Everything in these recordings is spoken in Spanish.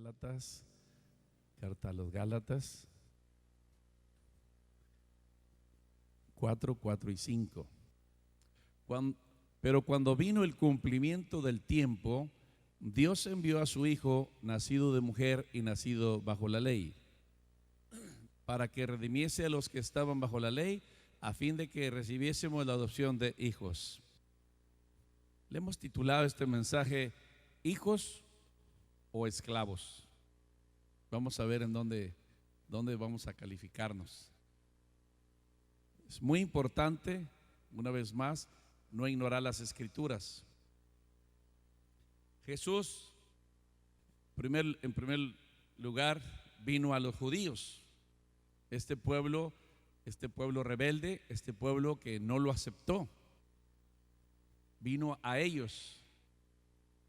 Gálatas, carta a los Gálatas 4, 4 y 5. Pero cuando vino el cumplimiento del tiempo, Dios envió a su Hijo, nacido de mujer y nacido bajo la ley, para que redimiese a los que estaban bajo la ley, a fin de que recibiésemos la adopción de hijos. Le hemos titulado este mensaje ¿hijos o esclavos? Vamos a ver en dónde vamos a calificarnos. Es muy importante, una vez más, no ignorar las Escrituras. Jesús, en primer lugar, vino a los judíos, este pueblo rebelde, este pueblo que no lo aceptó. Vino a ellos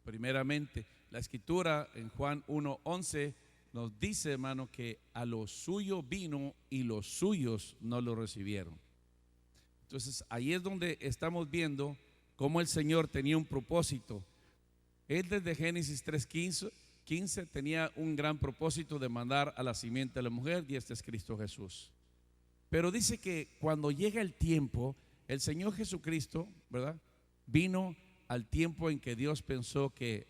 primeramente. La Escritura en Juan 1:11 nos dice, hermano, que a lo suyo vino y los suyos no lo recibieron. Entonces ahí es donde estamos viendo cómo el Señor tenía un propósito. Él desde Génesis 3:15 tenía un gran propósito de mandar a la simiente de la mujer, y este es Cristo Jesús. Pero dice que cuando llega el tiempo, el Señor Jesucristo, ¿verdad?, vino al tiempo en que Dios pensó que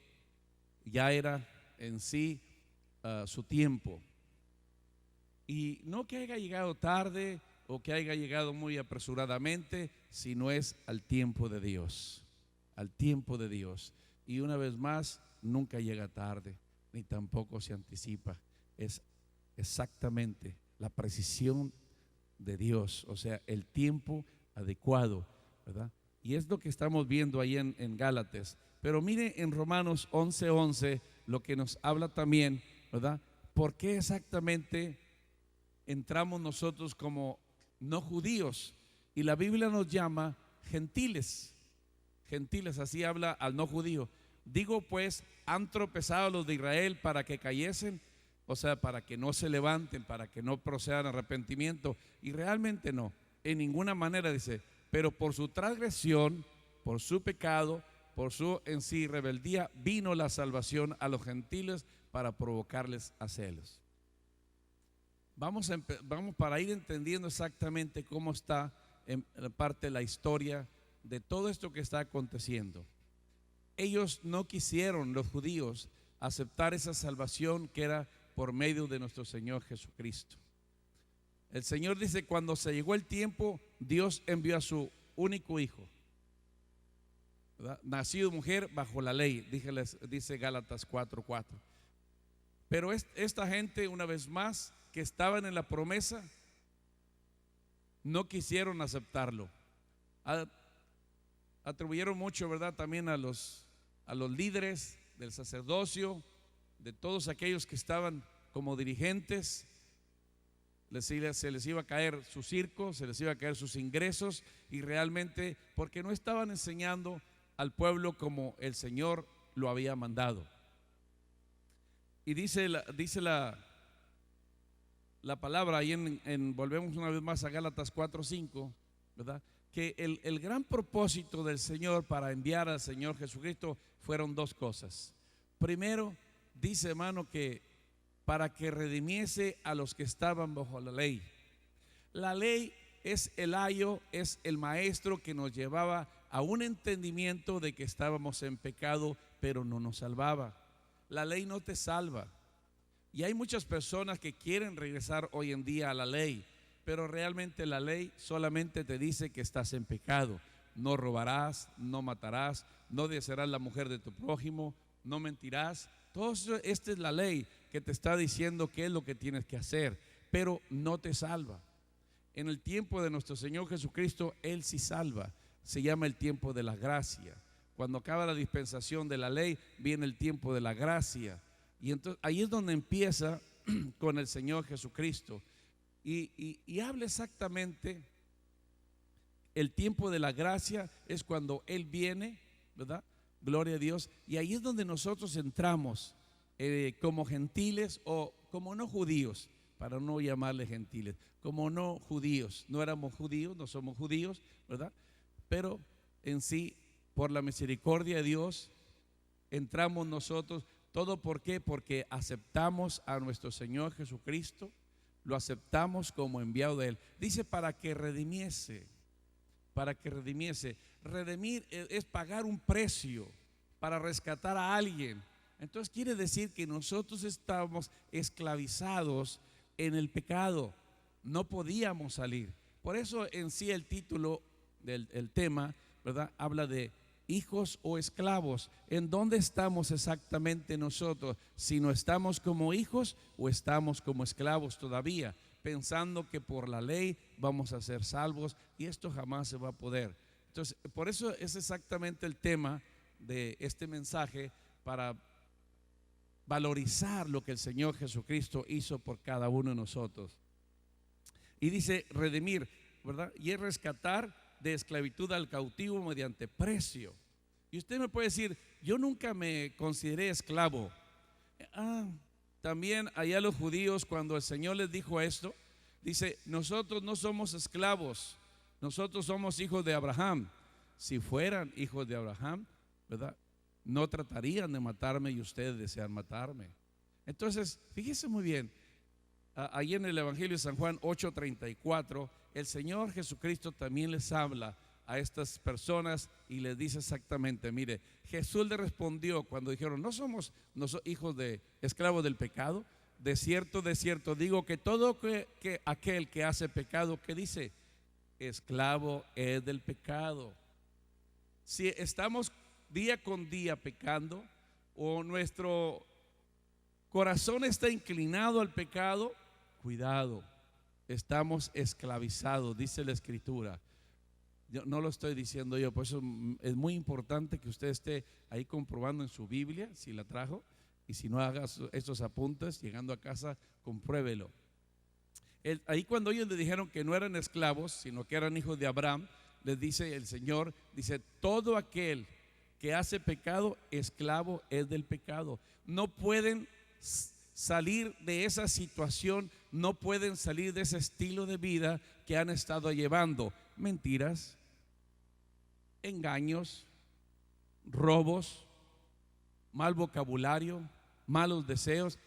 ya era en sí su tiempo. Y no que haya llegado tarde o que haya llegado muy apresuradamente, sino es al tiempo de Dios, al tiempo de Dios. Y una vez más, nunca llega tarde, ni tampoco se anticipa. Es exactamente la precisión de Dios, o sea, el tiempo adecuado, ¿verdad? Y es lo que estamos viendo ahí en Gálatas. Pero mire en Romanos 11:11 lo que nos habla también, ¿verdad? ¿Por qué exactamente entramos nosotros como no judíos? Y la Biblia nos llama gentiles. Gentiles, así habla al no judío. Digo pues, han tropezado los de Israel para que cayesen, o sea, para que no se levanten, para que no procedan a arrepentimiento. Y realmente no, en ninguna manera, dice, pero por su transgresión, por su pecado, por su en sí rebeldía, vino la salvación a los gentiles para provocarles a celos. Vamos para ir entendiendo exactamente cómo está en parte la historia de todo esto que está aconteciendo. Ellos no quisieron, los judíos, aceptar esa salvación que era por medio de nuestro Señor Jesucristo. El Señor dice, cuando se llegó el tiempo, Dios envió a su único hijo, ¿verdad?, nacido de mujer bajo la ley, dice Gálatas 4:4. Pero esta gente, una vez más, que estaban en la promesa, no quisieron aceptarlo. Atribuyeron mucho, ¿verdad?, también a los líderes del sacerdocio, de todos aquellos que estaban como dirigentes. Se les iba a caer su circo, se les iba a caer sus ingresos, y realmente porque no estaban enseñando al pueblo como el Señor lo había mandado. Y dice la palabra ahí volvemos una vez más a Gálatas 4:5, ¿verdad?, que el gran propósito del Señor para enviar al Señor Jesucristo fueron dos cosas. Primero, dice, hermano, que para que redimiese a los que estaban bajo la ley. La ley es el ayo, es el maestro que nos llevaba a un entendimiento de que estábamos en pecado, pero no nos salvaba. La ley no te salva. Y hay muchas personas que quieren regresar hoy en día a la ley, pero realmente la ley solamente te dice que estás en pecado. No robarás, no matarás, no desearás la mujer de tu prójimo, no mentirás. Todo eso, esta es la ley que te está diciendo qué es lo que tienes que hacer, pero no te salva. En el tiempo de nuestro Señor Jesucristo, Él sí salva. Se llama el tiempo de la gracia. Cuando acaba la dispensación de la ley, viene el tiempo de la gracia. Y entonces ahí es donde empieza con el Señor Jesucristo. Y habla exactamente, el tiempo de la gracia es cuando Él viene, ¿verdad? Gloria a Dios. Y ahí es donde nosotros entramos como gentiles o como no judíos, para no llamarle gentiles, como no judíos. No éramos judíos, no somos judíos, ¿verdad? Pero en sí, por la misericordia de Dios, entramos nosotros ¿Todo por qué? Porque aceptamos a nuestro Señor Jesucristo, lo aceptamos como enviado de Él. Dice para que redimiese, para que redimiese. Redimir es pagar un precio para rescatar a alguien. Entonces quiere decir que nosotros estábamos esclavizados en el pecado, no podíamos salir. Por eso en sí el título del el tema, ¿verdad?, habla de hijos o esclavos. ¿En dónde estamos exactamente nosotros? Si no estamos como hijos o estamos como esclavos todavía, pensando que por la ley vamos a ser salvos, y esto jamás se va a poder. Entonces, por eso es exactamente el tema de este mensaje, para valorizar lo que el Señor Jesucristo hizo por cada uno de nosotros. Y dice redimir, ¿verdad? Y es rescatar de esclavitud al cautivo mediante precio. Y usted me puede decir, yo nunca me consideré esclavo. También allá los judíos, cuando el Señor les dijo esto, dice, nosotros no somos esclavos, nosotros somos hijos de Abraham. Si fueran hijos de Abraham, ¿verdad?, no tratarían de matarme, y ustedes desean matarme. Entonces, fíjese muy bien, ahí en el Evangelio de San Juan 8:34, el Señor Jesucristo también les habla a estas personas y les dice exactamente, mire, Jesús le respondió cuando dijeron, no somos hijos de esclavos del pecado. De cierto digo que todo que aquel que hace pecado, ¿qué dice? Esclavo es del pecado. Si estamos día con día pecando, o nuestro corazón está inclinado al pecado, cuidado, estamos esclavizados, dice la Escritura. Yo no lo estoy diciendo yo, por eso es muy importante que usted esté ahí comprobando en su Biblia, si la trajo, y si no, haga estos apuntes, llegando a casa, compruébelo. Ahí cuando ellos le dijeron que no eran esclavos, sino que eran hijos de Abraham, les dice el Señor, dice, todo aquel que hace pecado, esclavo es del pecado. No pueden salir de esa situación, no pueden salir de ese estilo de vida que han estado llevando. Mentiras, engaños, robos, mal vocabulario, malos deseos.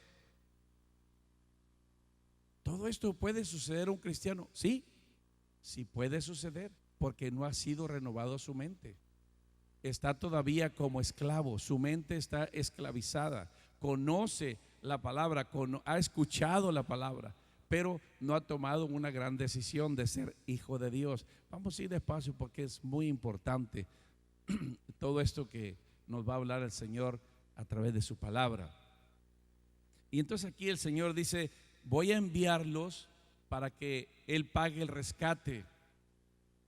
¿Todo esto puede suceder a un cristiano? Sí, sí puede suceder, porque no ha sido renovado su mente. Está todavía como esclavo, su mente está esclavizada, conoce la palabra, ha escuchado la palabra, pero no ha tomado una gran decisión de ser hijo de Dios. Vamos a ir despacio porque es muy importante todo esto que nos va a hablar el Señor a través de su palabra. Y entonces aquí el Señor dice, voy a enviarlos para que Él pague el rescate.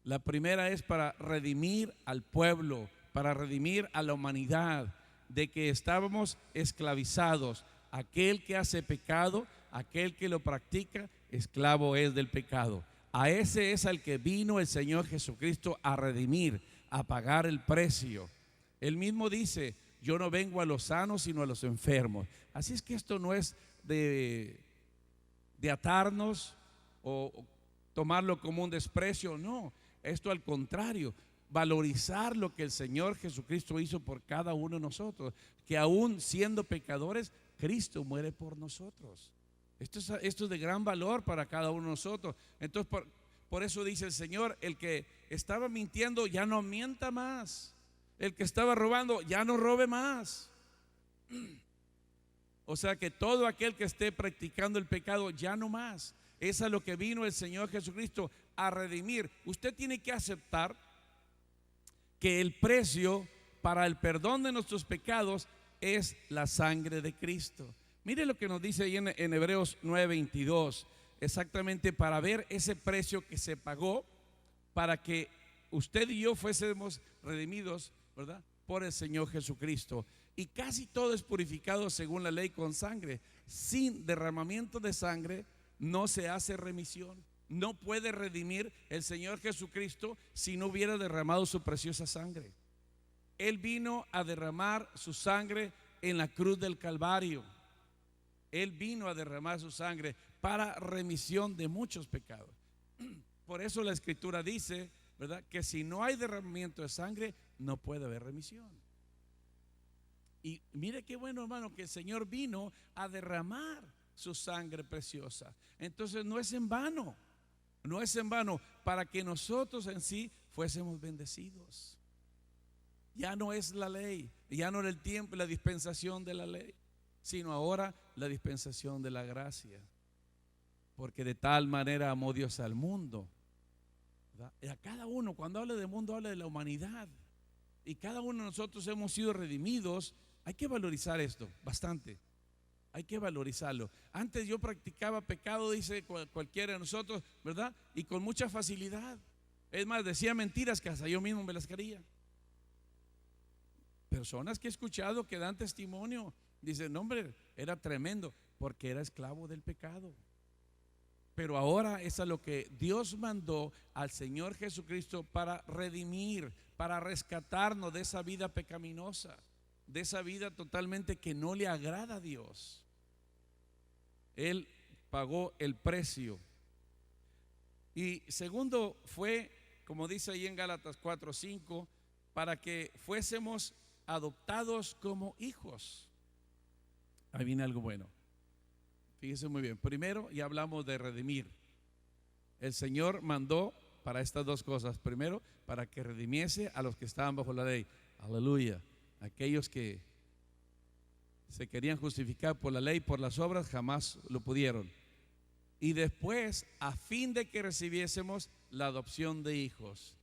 La primera es para redimir al pueblo, para redimir a la humanidad de que estábamos esclavizados. Aquel que hace pecado, aquel que lo practica, esclavo es del pecado. A ese es al que vino el Señor Jesucristo a redimir, a pagar el precio. Él mismo dice, yo no vengo a los sanos sino a los enfermos. Así es que esto no es de atarnos o tomarlo como un desprecio, no. Esto al contrario, valorizar lo que el Señor Jesucristo hizo por cada uno de nosotros, que aún siendo pecadores, Cristo muere por nosotros. Esto es de gran valor para cada uno de nosotros. Entonces por eso dice el Señor, el que estaba mintiendo ya no mienta más, el que estaba robando ya no robe más. O sea que todo aquel que esté practicando el pecado ya no más. Es a lo que vino el Señor Jesucristo, a redimir. Usted tiene que aceptar que el precio para el perdón de nuestros pecados es la sangre de Cristo. Mire lo que nos dice ahí en Hebreos 9:22, exactamente para ver ese precio que se pagó para que usted y yo fuésemos redimidos, ¿verdad?, por el Señor Jesucristo. Y casi todo es purificado según la ley con sangre. Sin derramamiento de sangre no se hace remisión. No puede redimir el Señor Jesucristo si no hubiera derramado su preciosa sangre. Él vino a derramar su sangre en la cruz del Calvario. Él vino a derramar su sangre para remisión de muchos pecados. Por eso la Escritura dice, ¿verdad?, que si no hay derramamiento de sangre, no puede haber remisión. Y mire qué bueno, hermano, que el Señor vino a derramar su sangre preciosa. Entonces no es en vano, no es en vano, para que nosotros en sí fuésemos bendecidos. Ya no es la ley, ya no era el tiempo y la dispensación de la ley, sino ahora la dispensación de la gracia. Porque de tal manera amó Dios al mundo, ¿verdad? Y a cada uno, cuando habla de mundo, habla de la humanidad. Y cada uno de nosotros hemos sido redimidos. Hay que valorizar esto bastante. Hay que valorizarlo. Antes yo practicaba pecado, dice cualquiera de nosotros, ¿verdad? Y con mucha facilidad. Es más, decía mentiras que hasta yo mismo me las creía. Personas que he escuchado que dan testimonio, dicen, no, hombre, era tremendo, porque era esclavo del pecado. Pero ahora es a lo que Dios mandó al Señor Jesucristo para redimir, para rescatarnos de esa vida pecaminosa, de esa vida totalmente que no le agrada a Dios. Él pagó el precio. Y segundo fue, como dice ahí en Gálatas 4:5, para que fuésemos adoptados como hijos. Ahí viene algo bueno. Fíjese muy bien. Primero, ya hablamos de redimir. El Señor mandó para estas dos cosas. Primero, para que redimiese a los que estaban bajo la ley. Aleluya. Aquellos que se querían justificar por la ley, por las obras, jamás lo pudieron. Y después, a fin de que recibiésemos la adopción de hijos.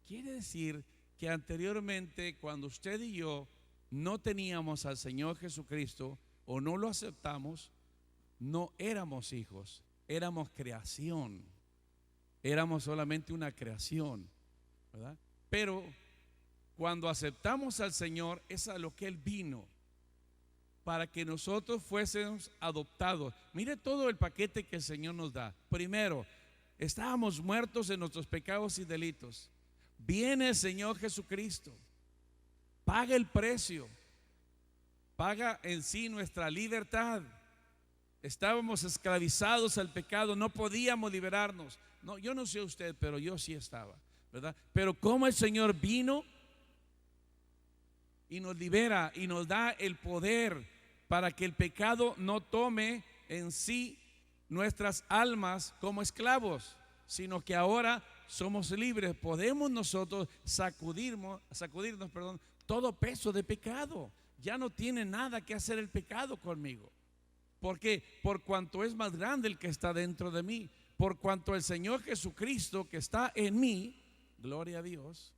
Quiere decir que anteriormente, cuando usted y yo no teníamos al Señor Jesucristo o no lo aceptamos, no éramos hijos, éramos creación, éramos solamente una creación, ¿verdad? Pero cuando aceptamos al Señor, es a lo que Él vino, para que nosotros fuésemos adoptados. Mire todo el paquete que el Señor nos da. Primero, estábamos muertos en nuestros pecados y delitos. Viene el Señor Jesucristo, paga el precio, paga en sí nuestra libertad. Estábamos esclavizados al pecado, no podíamos liberarnos. No, yo no sé usted, pero yo sí estaba, ¿verdad? Pero como el Señor vino y nos libera y nos da el poder para que el pecado no tome en sí nuestras almas como esclavos, sino que ahora somos libres. Podemos nosotros sacudirnos, todo peso de pecado. Ya no tiene nada que hacer el pecado conmigo. Porque por cuanto es más grande el que está dentro de mí, por cuanto el Señor Jesucristo que está en mí, gloria a Dios,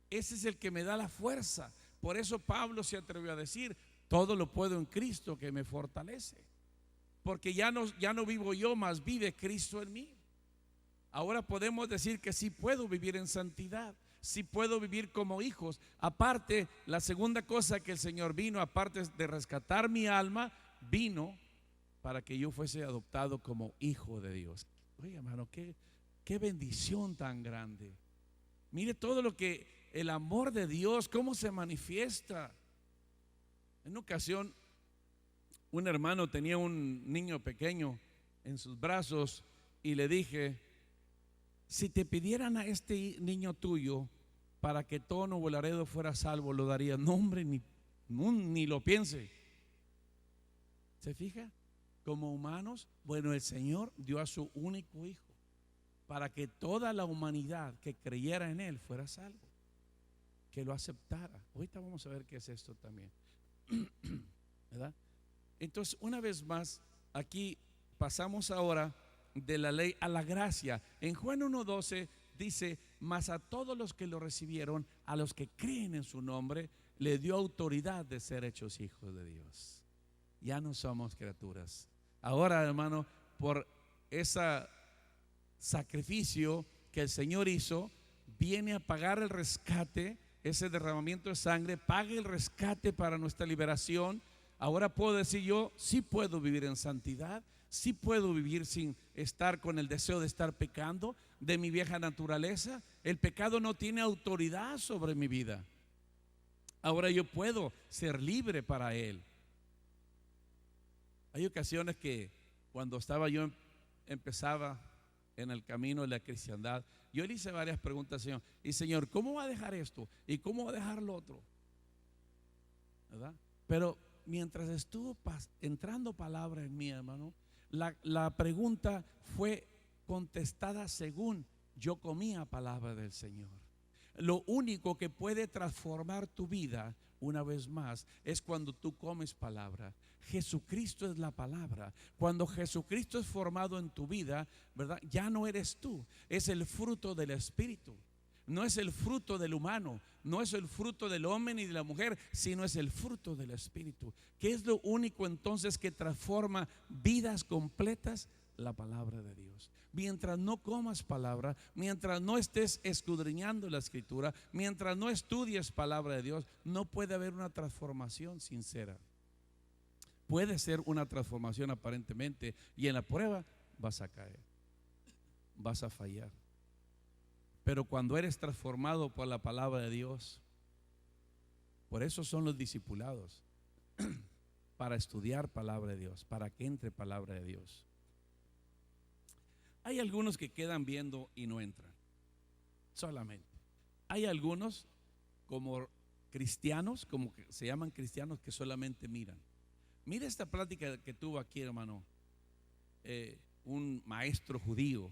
ese es el que me da la fuerza. Por eso Pablo se atrevió a decir, todo lo puedo en Cristo que me fortalece. Porque ya no vivo yo, más vive Cristo en mí. Ahora podemos decir que sí puedo vivir en santidad, sí puedo vivir como hijos. Aparte, la segunda cosa que el Señor vino, aparte de rescatar mi alma, vino para que yo fuese adoptado como hijo de Dios. Oye, hermano, qué bendición tan grande. Mire todo lo que el amor de Dios, cómo se manifiesta. En una ocasión, un hermano tenía un niño pequeño en sus brazos y le dije, si te pidieran a este niño tuyo para que todo Nuevo Laredo fuera salvo, ¿lo darías? No, hombre, ni lo piense. ¿Se fija? Como humanos, bueno, el Señor dio a su único hijo para que toda la humanidad que creyera en Él fuera salvo, que lo aceptara. Ahorita vamos a ver qué es esto también, ¿verdad? Entonces, una vez más, aquí pasamos ahora de la ley a la gracia. En Juan 1:12 dice, mas a todos los que lo recibieron, a los que creen en su nombre, le dio autoridad de ser hechos hijos de Dios. Ya no somos criaturas. Ahora, hermano, por ese sacrificio que el Señor hizo, viene a pagar el rescate, ese derramamiento de sangre, paga el rescate para nuestra liberación. Ahora puedo decir yo, sí puedo vivir en santidad, sí puedo vivir sin estar con el deseo de estar pecando, de mi vieja naturaleza. El pecado no tiene autoridad sobre mi vida. Ahora yo puedo ser libre para Él. Hay ocasiones que cuando empezaba en el camino de la cristiandad, yo le hice varias preguntas al Señor. Y Señor, ¿cómo va a dejar esto? ¿Y cómo va a dejar lo otro? ¿verdad? Pero mientras estuvo entrando palabra en mí, hermano, la pregunta fue contestada según yo comía palabra del Señor. Lo único que puede transformar tu vida, una vez más, es cuando tú comes palabra. Jesucristo es la palabra. Cuando Jesucristo es formado en tu vida, ¿verdad? Ya no eres tú, es el fruto del Espíritu. No es el fruto del humano, no es el fruto del hombre ni de la mujer, sino es el fruto del Espíritu. ¿Qué es lo único entonces que transforma vidas completas? La palabra de Dios. Mientras no comas palabra, mientras no estés escudriñando la Escritura, mientras no estudies palabra de Dios, no puede haber una transformación sincera. Puede ser una transformación aparentemente, y en la prueba vas a caer, vas a fallar. Pero cuando eres transformado por la palabra de Dios, por eso son los discipulados, para estudiar palabra de Dios, para que entre palabra de Dios. Hay algunos que quedan viendo y no entran, solamente. Hay algunos como cristianos, como que se llaman cristianos, que solamente miran. Mira esta plática que tuvo aquí, hermano, un maestro judío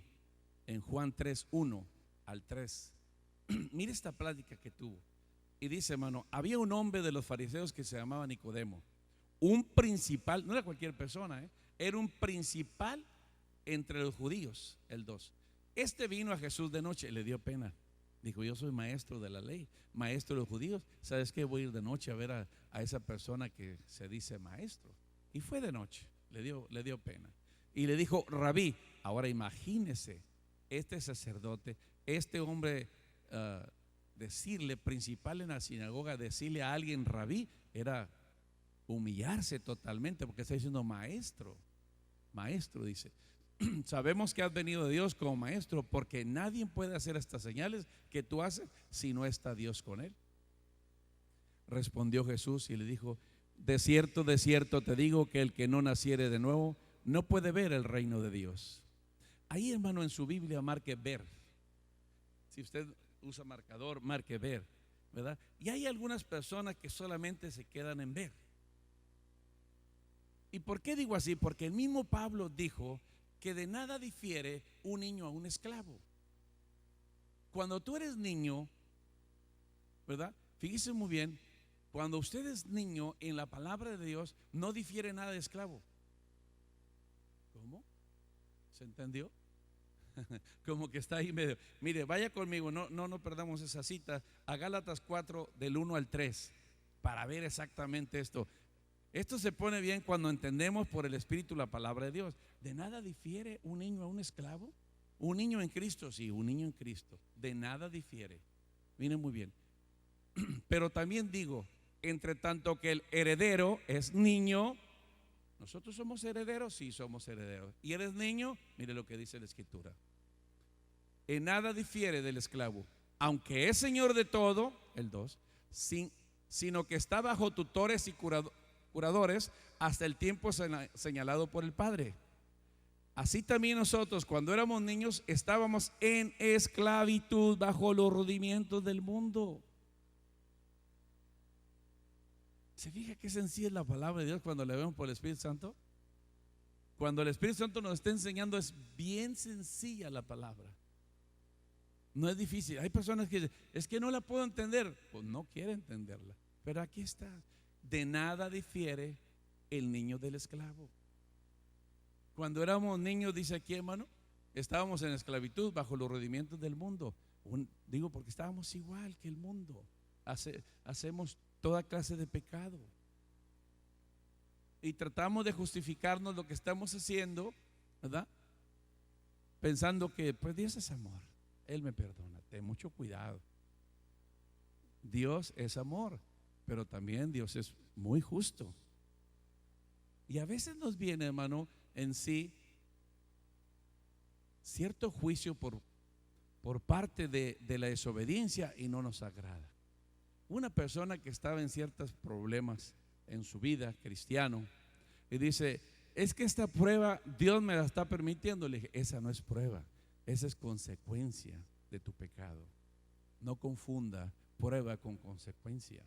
en Juan 3:1 al 3. Mira esta plática que tuvo. Y dice, hermano, había un hombre de los fariseos que se llamaba Nicodemo, un principal, no era cualquier persona, era un principal entre los judíos, el 2. Este vino a Jesús de noche, le dio pena. Dijo, yo soy maestro de la ley, maestro de los judíos. ¿Sabes qué? Voy a ir de noche a ver a esa persona que se dice maestro. Y fue de noche, le dio pena. Y le dijo, Rabí. Ahora imagínese, este sacerdote, este hombre, decirle, principal en la sinagoga, decirle a alguien Rabí, era humillarse totalmente, porque está diciendo maestro. Maestro, dice. Sabemos que has venido de Dios como maestro, porque nadie puede hacer estas señales que tú haces si no está Dios con él. Respondió Jesús y le dijo, de cierto te digo que el que no naciere de nuevo no puede ver el reino de Dios. Ahí, hermano, en su Biblia marque ver. Si usted usa marcador, marque ver, ¿verdad? Y hay algunas personas que solamente se quedan en ver. ¿Y por qué digo así? Porque el mismo Pablo dijo que de nada difiere un niño a un esclavo. Cuando tú eres niño, ¿verdad? Fíjese muy bien, cuando usted es niño, en la palabra de Dios no difiere nada de esclavo. ¿Cómo? ¿Se entendió? Como que está ahí medio. Mire, vaya conmigo, no perdamos esa cita, a Gálatas 4 del 1 al 3 para ver exactamente esto. Esto se pone bien cuando entendemos por el Espíritu la palabra de Dios. ¿De nada difiere un niño a un esclavo? Un niño en Cristo, sí, un niño en Cristo. De nada difiere. Miren muy bien. Pero también digo, entre tanto que el heredero es niño, nosotros somos herederos, sí somos herederos. ¿Y eres niño? Mire lo que dice la Escritura. En nada difiere del esclavo, aunque es señor de todo, el 2, sino que está bajo tutores y curadores hasta el tiempo señalado por el Padre. Así también nosotros, cuando éramos niños, estábamos en esclavitud bajo los rudimientos del mundo. ¿Se fija qué sencilla es la palabra de Dios cuando la vemos por el Espíritu Santo? Cuando el Espíritu Santo nos está enseñando, es bien sencilla la palabra. No es difícil. Hay personas que dicen, es que no la puedo entender. Pues no quiere entenderla. Pero aquí está. De nada difiere el niño del esclavo. Cuando éramos niños, dice aquí, hermano, estábamos en esclavitud bajo los rudimientos del mundo. Digo porque estábamos igual que el mundo. Hacemos toda clase de pecado y tratamos de justificarnos lo que estamos haciendo, ¿verdad? Pensando que pues Dios es amor, Él me perdona. Ten mucho cuidado. Dios es amor, pero también Dios es muy justo. Y a veces nos viene, hermano, en sí cierto juicio por parte de la desobediencia y no nos agrada. Una persona que estaba en ciertos problemas en su vida, cristiano, y dice, es que esta prueba Dios me la está permitiendo. Le dije, esa no es prueba, esa es consecuencia de tu pecado. No confunda prueba con consecuencia.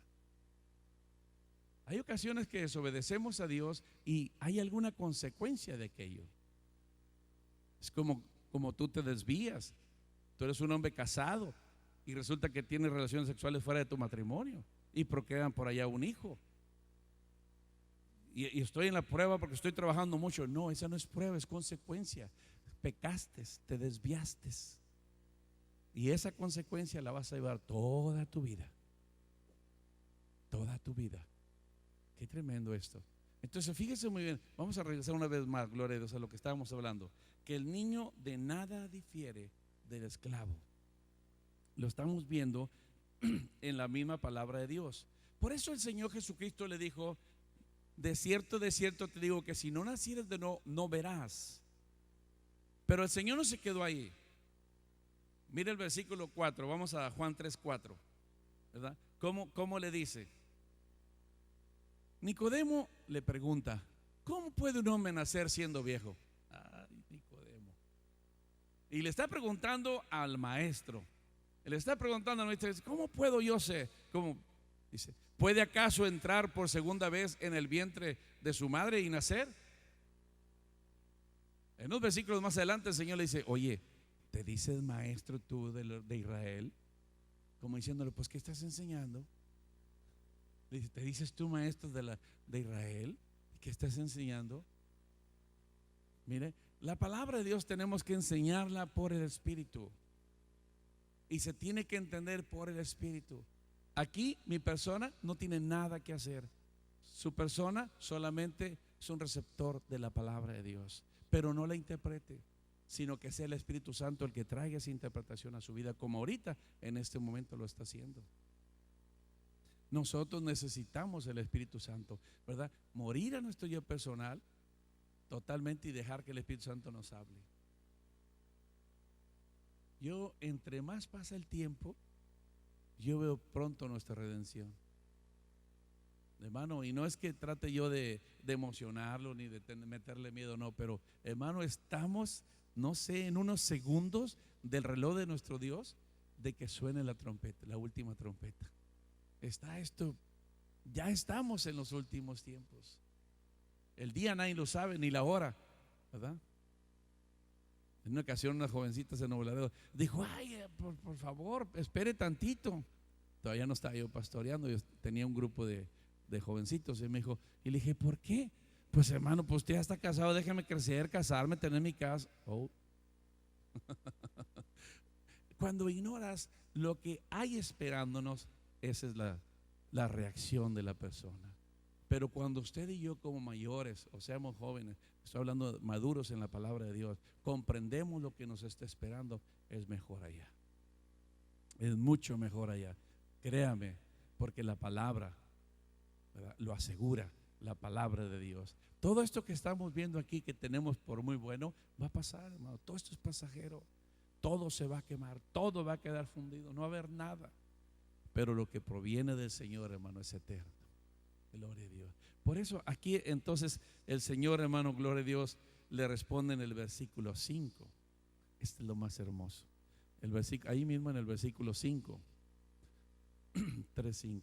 Hay ocasiones que desobedecemos a Dios y hay alguna consecuencia de aquello. Es como tú te desvías. Tú eres un hombre casado y resulta que tienes relaciones sexuales fuera de tu matrimonio y procrean por allá un hijo. Y estoy en la prueba porque estoy trabajando mucho. No, esa no es prueba, es consecuencia. Pecaste, te desviaste. Y esa consecuencia la vas a llevar toda tu vida. Toda tu vida. Qué tremendo esto. Entonces fíjese muy bien, vamos a regresar una vez más, gloria a Dios, a lo que estábamos hablando. Que el niño de nada difiere del esclavo. Lo estamos viendo en la misma palabra de Dios. Por eso el Señor Jesucristo le dijo: de cierto te digo que si no nacieres de nuevo, no verás. Pero el Señor no se quedó ahí. Mira el versículo 4, vamos a Juan 3:4, ¿verdad? ¿Cómo le dice? Nicodemo le pregunta: ¿cómo puede un hombre nacer siendo viejo? Ay, Nicodemo. Y le está preguntando al maestro. Le está preguntando al maestro: ¿cómo puedo yo ser? ¿Cómo? Dice: ¿puede acaso entrar por segunda vez en el vientre de su madre y nacer? En unos versículos más adelante el Señor le dice: oye, ¿te dices maestro tú de Israel? Como diciéndole: pues ¿qué estás enseñando? Le dice: ¿te dices tú maestro de Israel? ¿Qué estás enseñando? Mire, la palabra de Dios tenemos que enseñarla por el Espíritu. Y se tiene que entender por el Espíritu. Aquí mi persona no tiene nada que hacer. Su persona solamente es un receptor de la palabra de Dios. Pero no la interprete, sino que sea el Espíritu Santo el que traiga esa interpretación a su vida, como ahorita en este momento lo está haciendo. Nosotros necesitamos el Espíritu Santo, ¿verdad? Morir a nuestro yo personal totalmente y dejar que el Espíritu Santo nos hable. Yo, entre más pasa el tiempo, yo veo pronto nuestra redención, hermano. Y no es que trate yo de emocionarlo ni de meterle miedo, no, pero hermano, estamos, no sé, en unos segundos del reloj de nuestro Dios de que suene la trompeta, la última trompeta. Está esto, ya estamos en los últimos tiempos. El día nadie lo sabe, ni la hora, ¿verdad? En una ocasión una jovencita se Nuevo dijo: ay, por favor, espere tantito. Todavía no estaba yo pastoreando, yo tenía un grupo de jovencitos. Y me dijo, y le dije: ¿por qué? Pues hermano, pues usted ya está casado, déjeme crecer, casarme, tener mi casa. Oh. Cuando ignoras lo que hay esperándonos, esa es la reacción de la persona. Pero cuando usted y yo, como mayores, o seamos jóvenes, estoy hablando de maduros en la palabra de Dios, comprendemos lo que nos está esperando, es mejor allá. Es mucho mejor allá. Créame, porque la palabra, ¿verdad?, lo asegura, la palabra de Dios. Todo esto que estamos viendo aquí, que tenemos por muy bueno, va a pasar, hermano. Todo esto es pasajero. Todo se va a quemar, todo va a quedar fundido, no va a haber nada. Pero lo que proviene del Señor, hermano, es eterno. Gloria a Dios. Por eso aquí entonces el Señor, hermano, gloria a Dios, le responde en el versículo 5. Este es lo más hermoso. Ahí mismo en el versículo 5. 3:5.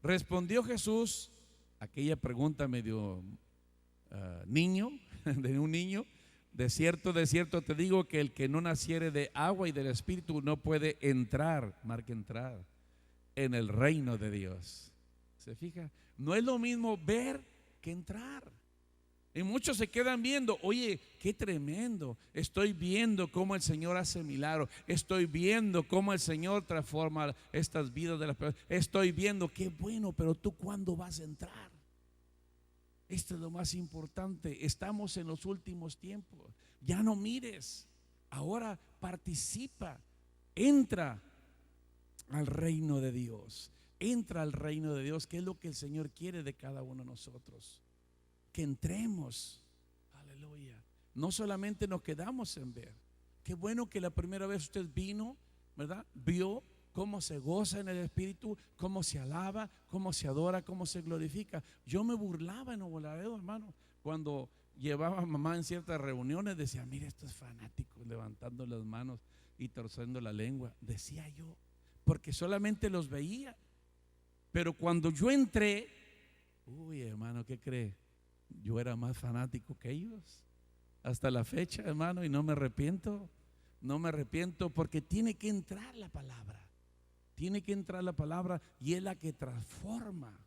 Respondió Jesús, aquella pregunta medio niño, de un niño: de cierto te digo que el que no naciere de agua y del Espíritu no puede entrar, marca entrar, en el reino de Dios. ¿Se fija? No es lo mismo ver que entrar. Y muchos se quedan viendo: oye, qué tremendo, estoy viendo cómo el Señor hace milagros, estoy viendo cómo el Señor transforma estas vidas de las personas, estoy viendo, qué bueno, pero tú, ¿cuándo vas a entrar? Esto es lo más importante. Estamos en los últimos tiempos. Ya no mires, ahora participa, entra al reino de Dios. Entra al reino de Dios, que es lo que el Señor quiere de cada uno de nosotros. Que entremos, aleluya. No solamente nos quedamos en ver. Qué bueno que la primera vez usted vino, ¿verdad? Vio cómo se goza en el Espíritu, cómo se alaba, cómo se adora, cómo se glorifica. Yo me burlaba en Nuevo Laredo, hermano, cuando llevaba a mamá en ciertas reuniones. Decía: mire estos fanáticos levantando las manos y torciendo la lengua. Decía yo, porque solamente los veía. Pero cuando yo entré, Uy, hermano, ¿qué cree? Yo era más fanático que ellos. Hasta la fecha, hermano, y no me arrepiento. No me arrepiento porque tiene que entrar la palabra. Tiene que entrar la palabra y es la que transforma.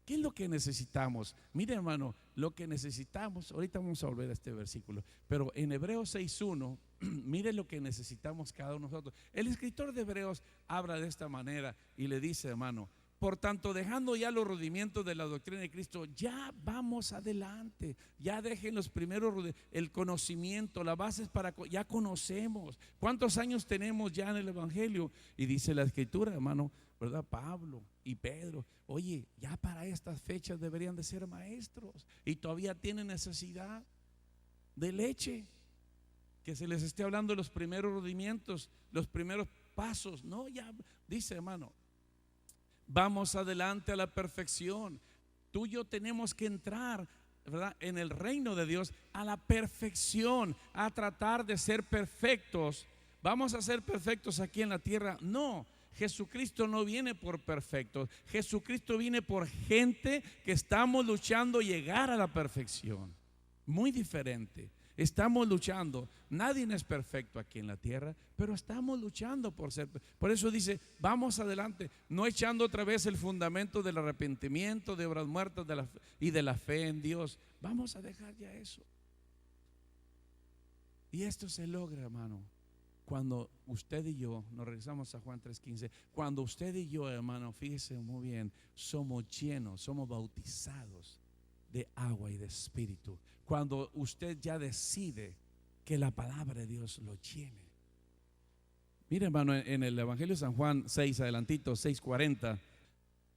¿Qué es lo que necesitamos? Mire, hermano, lo que necesitamos, ahorita vamos a volver a este versículo, pero en Hebreos 6:1, mire lo que necesitamos cada uno de nosotros. El escritor de Hebreos habla de esta manera y le dice, hermano, por tanto, dejando ya los rudimientos de la doctrina de Cristo, ya vamos adelante. Ya dejen los primeros, el conocimiento, las bases para, ya conocemos. ¿Cuántos años tenemos ya en el Evangelio? Y dice la Escritura, hermano, ¿verdad? Pablo y Pedro, oye, ya para estas fechas deberían de ser maestros y todavía tienen necesidad de leche. Que se les esté hablando de los primeros rudimientos, los primeros pasos. No, ya dice, hermano, vamos adelante a la perfección. Tú y yo tenemos que entrar, ¿verdad?, en el reino de Dios a la perfección, a tratar de ser perfectos. ¿Vamos a ser perfectos aquí en la tierra? No, Jesucristo no viene por perfectos. Jesucristo viene por gente que estamos luchando llegar a la perfección. Muy diferente. Estamos luchando. Nadie es perfecto aquí en la tierra, pero estamos luchando por ser. Por eso dice, vamos adelante, no echando otra vez el fundamento del arrepentimiento, de obras muertas y de la fe en Dios. Vamos a dejar ya eso. Y esto se logra, hermano, cuando usted y yo, nos regresamos a Juan 3:15, cuando usted y yo, hermano, fíjese muy bien, somos llenos, somos bautizados de agua y de espíritu. Cuando usted ya decide que la palabra de Dios lo llene. Mire, hermano, en el Evangelio de San Juan 6, adelantito, 6:40,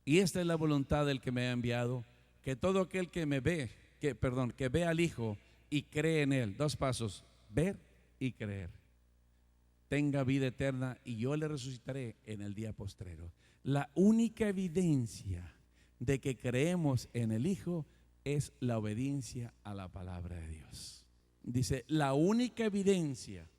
y esta es la voluntad del que me ha enviado, que todo aquel que me ve, que ve al Hijo y cree en Él, dos pasos, ver y creer, tenga vida eterna y yo le resucitaré en el día postrero. La única evidencia de que creemos en el Hijo es la obediencia a la palabra de Dios. Dice, la única evidencia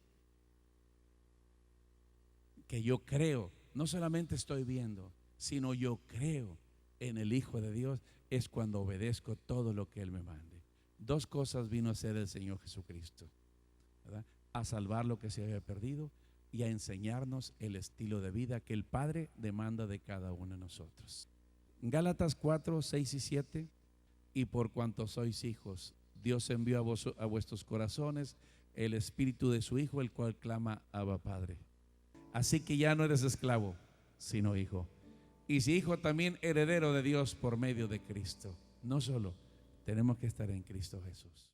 que yo creo, no solamente estoy viendo, sino yo creo en el Hijo de Dios, es cuando obedezco todo lo que Él me mande. Dos cosas vino a hacer el Señor Jesucristo, ¿verdad? A salvar lo que se había perdido y a enseñarnos el estilo de vida que el Padre demanda de cada uno de nosotros. Gálatas 4:6-7. Y por cuanto sois hijos, Dios envió a vuestros corazones el espíritu de su Hijo, el cual clama, Abba, Padre. Así que ya no eres esclavo, sino hijo. Y si hijo, también heredero de Dios por medio de Cristo. No solo tenemos que estar en Cristo Jesús.